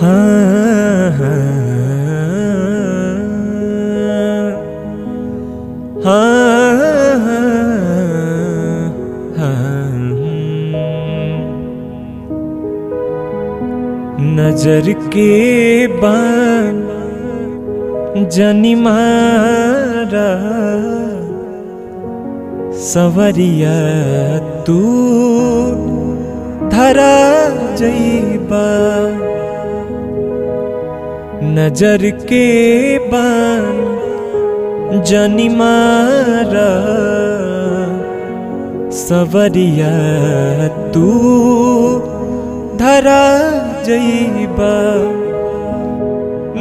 हाँ हाँ हाँ हाँ। नजर के बान जनी मारा सवरिया तू धरा जइबा। नजर के बान जनी मारा सवरिया तू धरा जइबा।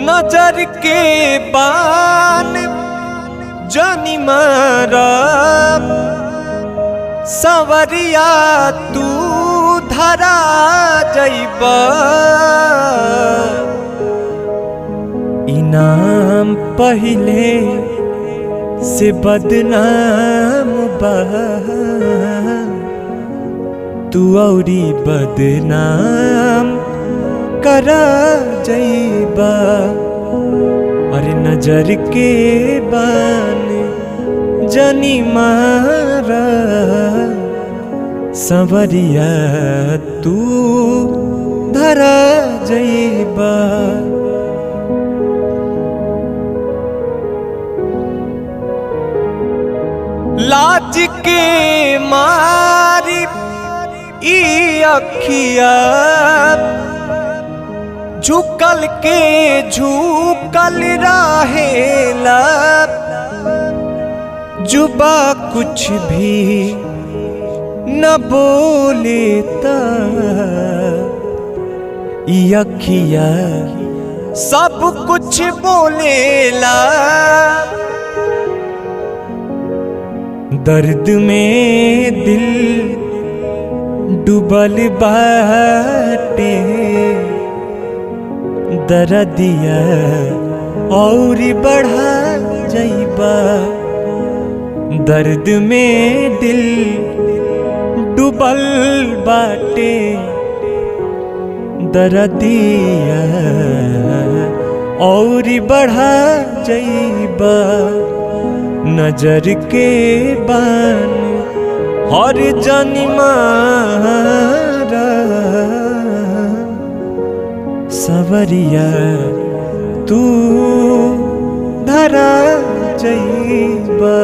नजर के बान जनी मारा सवरिया तू धरा जइबा। इनाम पहले से बदनाम बा तू औरी बदनाम करा जइबा। अरे नजर के बान जनी मारा सवरिया तू धरा जइबा। लाज के मारी ई अखिया झुकल के झुकल रहेला। जुबा कुछ भी न बोलेता ई अखिया सब कुछ बोलेला। दर्द में दिल डूबल बाटे दर्दिया और बढ़ा जइबा। दर्द में दिल डूबल बाटे दर्दिया और बढ़ा जइबा। नजर के बान हर जनी मारा सवरिया तू धरा जइबा।